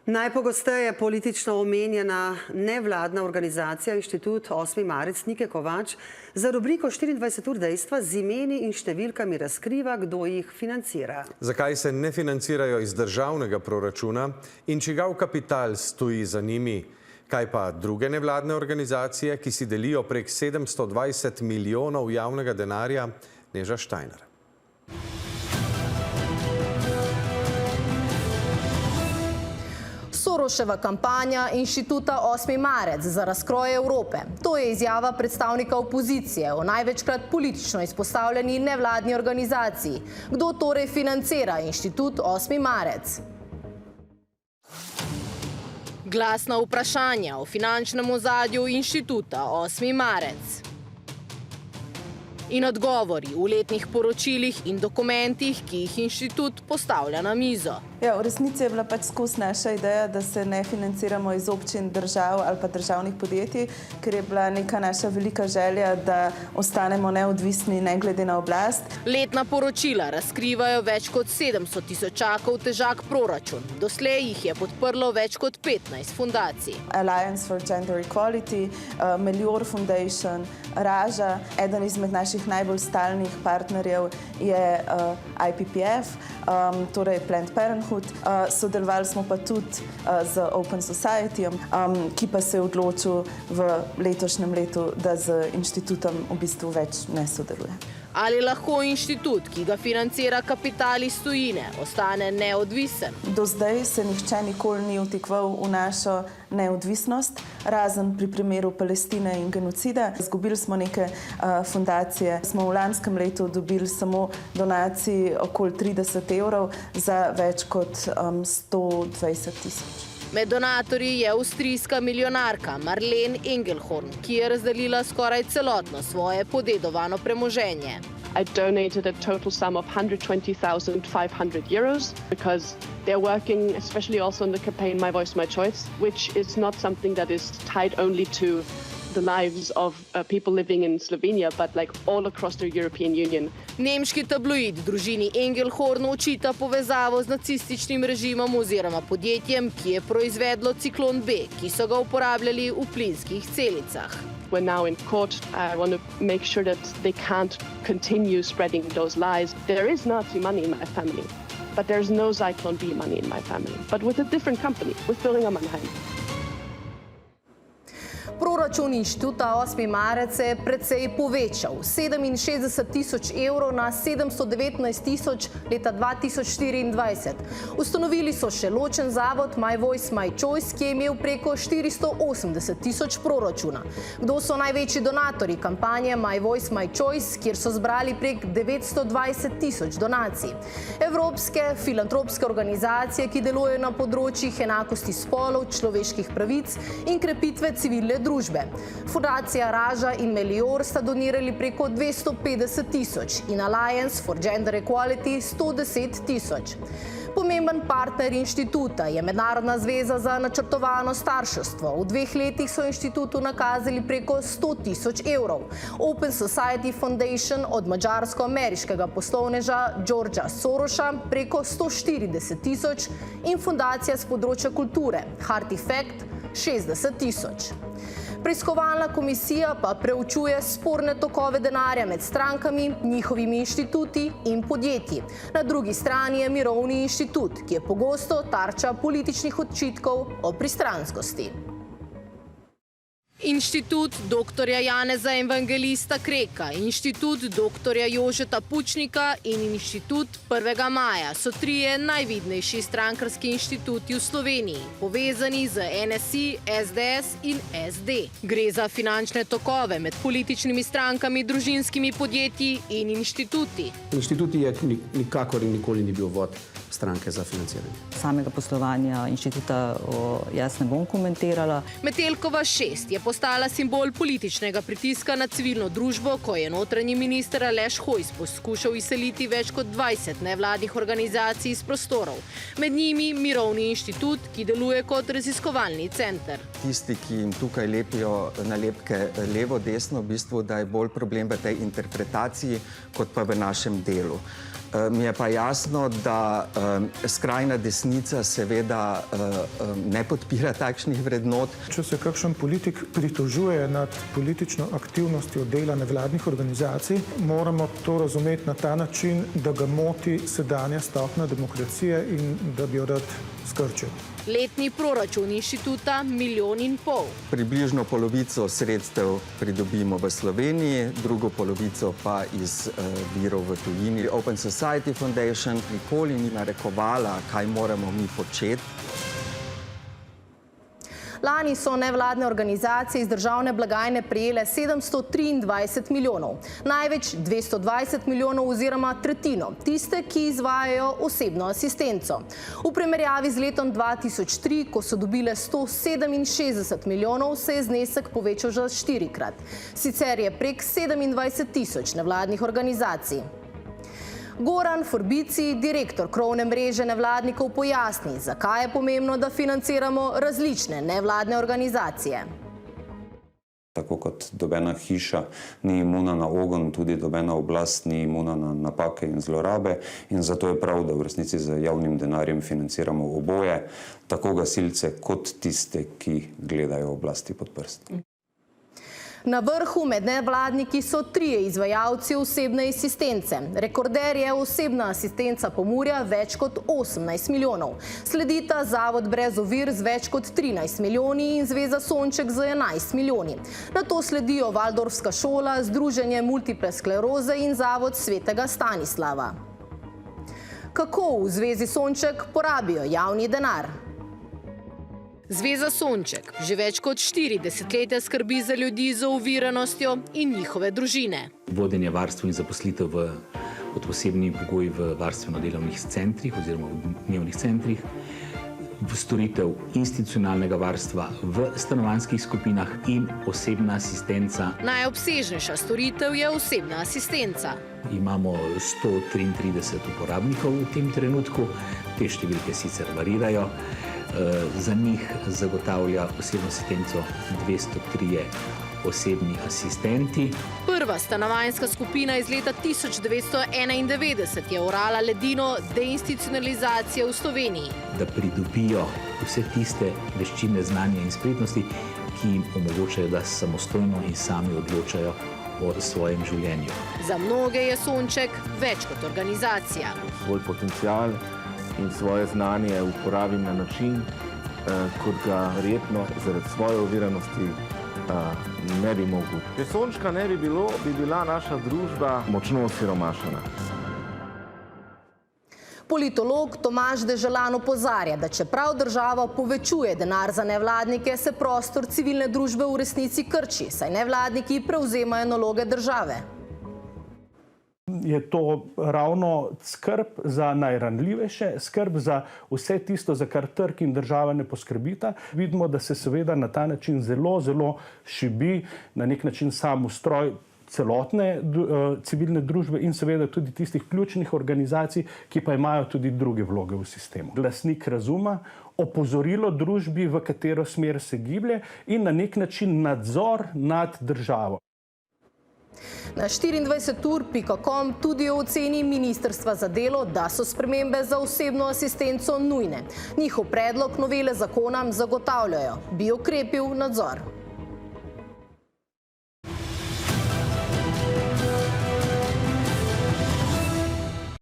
Najpogosteje politično omenjena nevladna organizacija Inštitut 8. marec Nike Kovač za rubriko 24 ur dejstva z imeni in številkami razkriva, kdo jih financira. Zakaj se ne financirajo iz državnega proračuna in čigav kapital stoji za njimi? Kaj pa druge nevladne organizacije, ki si delijo prek 720 milijonov javnega denarja? Neža Štajner. Soroševa kampanja Inštituta 8. marec za razkroj Evrope. To je izjava predstavnika opozicije o največkrat politično izpostavljeni nevladni organizaciji. Kdo torej financira Inštitut 8. marec? Glasna vprašanja o finančnem ozadju Inštituta 8. marec. In odgovori v letnih poročilih in dokumentih, ki jih inštitut postavlja na mizo. Ja, v resnici je bila pač skozi naša ideja, da se ne financiramo iz občin, držav ali pa državnih podjetij, ker je bila neka naša velika želja, da ostanemo neodvisni ne glede na oblast. Letna poročila razkrivajo več kot 700 tisočakov težak proračun. Doslej jih je podprlo več kot 15 fundacij. Alliance for Gender Equality, Melior Foundation, Raža, eden izmed naših najbolj stalnih partnerjev je IPPF, torej Planned Parenthood. Sodelovali smo pa tudi z Open Society, ki pa se je odločil v letošnjem letu, da z inštitutom v bistvu več ne sodeluje. Ali lahko inštitut, ki ga financira kapital iz tujine, ostane neodvisen? Do zdaj se nihče nikoli ni vtikval v našo neodvisnost, razen pri primeru Palestine in genocida. Izgubili smo neke fundacije. Smo v lanskem letu dobili samo donacij okoli 30 evrov za več kot 120 tisoč. Med donatorji je avstrijska milijonarka Marlene Engelhorn, ki je razdelila skoraj celotno svoje podedovano premoženje. I donated a total sum of 120,500 euros because they're working, especially also in the campaign My Voice, My Choice, which is not something that is tied only to the lives of people living in Slovenia, but like all across the European Union. Nemški tabloid družini Engelhorn očita povezavo z nacističnim režimom oziroma podjetjem, ki je proizvedlo ciklon B, ki so ga uporabljali v plinskih celicah. We're now in court. I want to make sure that they can't continue spreading those lies. There is Nazi money in my family, but there's no Zyklon B money in my family, but with a different company, with Boehringer Mannheim. Proračun Inštituta 8. marec se je precej povečal. 67 tisoč evrov na 719 tisoč leta 2024. Ustanovili so še ločen zavod My Voice, My Choice, ki je imel preko 480 tisoč proračuna. Kdo so največji donatorji kampanje My Voice, My Choice, kjer so zbrali prek 920 tisoč donacij? Evropske filantropske organizacije, ki delujejo na področjih enakosti spolov, človeških pravic in krepitve civilne družbe. Fundacija Raža in Melior sta donirali preko 250 tisoč in Alliance for Gender Equality 110 tisoč. Pomemben partner inštituta je Mednarodna zveza za načrtovano starševstvo. V 2 letih so inštitutu nakazali preko 100 tisoč evrov. Open Society Foundation od mađarsko-ameriškega poslovneža Georgea Sorosa preko 140 tisoč in fundacija z področja kulture Artifact 60 tisoč. Preiskovalna komisija pa preučuje sporne tokove denarja med strankami, njihovimi inštituti in podjetji. Na drugi strani je Mirovni inštitut, ki je pogosto tarča političnih očitkov o pristranskosti. Inštitut dr. Janeza Evangelista Kreka, Inštitut dr. Jožeta Pučnika in Inštitut 1. maja so 3 najvidnejši strankarski inštituti v Sloveniji, povezani z NSI, SDS in SD. Gre za finančne tokove med političnimi strankami, družinskimi podjetji in inštituti. Inštituti je nikakor in nikoli ni bil vod stranke za financiranje. Samega poslovanja inštituta jaz ne bom komentirala. Metelkova 6 je postala simbol političnega pritiska na civilno družbo, ko je notranji minister Aleš Hojs poskušal izseliti več kot 20 nevladnih organizacij iz prostorov. Med njimi Mirovni inštitut, ki deluje kot raziskovalni center. Tisti, ki jim tukaj lepijo nalepke levo, desno, v bistvu, da je bolj problem v tej interpretaciji, kot pa v našem delu. Mi je pa jasno, da skrajna desnica seveda ne podpira takšnih vrednot. Če se kakšen politik pritožuje nad politično aktivnostjo dela nevladnih organizacij, moramo to razumeti na ta način, da ga moti sedanja stopnja demokracije in da bi jo rad skrčil. Letni proračun inštituta 1,5 milijona. Približno polovico sredstev pridobimo v Sloveniji, drugo polovico pa iz virov v tujini. Open Society Foundation nikoli ni narekovala, kaj moramo mi početi. Lani so nevladne organizacije iz državne blagajne prejele 723 milijonov, največ 220 milijonov oziroma tretjino, tiste, ki izvajajo osebno asistenco. V primerjavi z letom 2003, ko so dobile 167 milijonov, se je znesek povečal že 4-krat. Sicer je prek 27 tisoč nevladnih organizacij. Goran Forbici, direktor krovne mreže nevladnikov, pojasni, zakaj je pomembno, da financiramo različne nevladne organizacije. Tako kot nobena hiša ni imuna na ogenj, tudi nobena oblast ni imuna na napake in zlorabe, in zato je prav, da v resnici z javnim denarjem financiramo oboje, tako gasilce kot tiste, ki gledajo oblasti pod prst. Na vrhu med nevladniki so 3 izvajalci osebne asistence. Rekorder je osebna asistenca Pomurja več kot 18 milijonov. Sledita Zavod Brez ovir z več kot 13 milijoni in Zveza Sonček z 11 milijoni. Nato sledijo Valdorfska šola, Združenje multiple skleroze in Zavod Svetega Stanislava. Kako v Zvezi Sonček porabijo javni denar? Zveza Sonček že več kot 4 desetletja skrbi za ljudi z oviranostjo in njihove družine. Vodenje varstva in zaposlitev pod posebnimi pogoji v varstveno-delovnih centrih oziroma v dnevnih centrih, storitev institucionalnega varstva v stanovanjskih skupinah in osebna asistenca. Najobsežnejša storitev je osebna asistenca. Imamo 133 uporabnikov v tem trenutku, te številke sicer varirajo. Za njih zagotavlja osebno asistenco 203 osebni asistenti. Prva stanovanjska skupina iz leta 1991 je orala ledino deinstitucionalizacije v Sloveniji. Da pridobijo vse tiste veščine, znanja in spretnosti, ki jim omogočajo, da samostojno in sami odločajo o svojem življenju. Za mnoge je Sonček več kot organizacija. Svoj potencial in svoje znanje uporabim na način, kot ga verjetno zaradi svoje oviranosti ne bi mogel. Če Sončka ne bi bilo, bi bila naša družba močno osiromašena. Politolog Tomaž Deželan opozarja, da čeprav država povečuje denar za nevladnike, se prostor civilne družbe v resnici krči, saj nevladniki prevzemajo naloge države. Je to ravno skrb za najranljivejše, skrb za vse tisto, za kar trg in država ne poskrbita. Vidimo, da se seveda na ta način zelo šibi na nek način sam ustroj celotne civilne družbe in seveda tudi tistih ključnih organizacij, ki pa imajo tudi druge vloge v sistemu. Glasnik razuma, opozorilo družbi, v katero smer se giblje, in na nek način nadzor nad državo. Na 24ur.com tudi o oceni Ministrstva za delo, da so spremembe za osebno asistenco nujne. Njihov predlog novele zakona zagotavljajo, bi okrepil nadzor.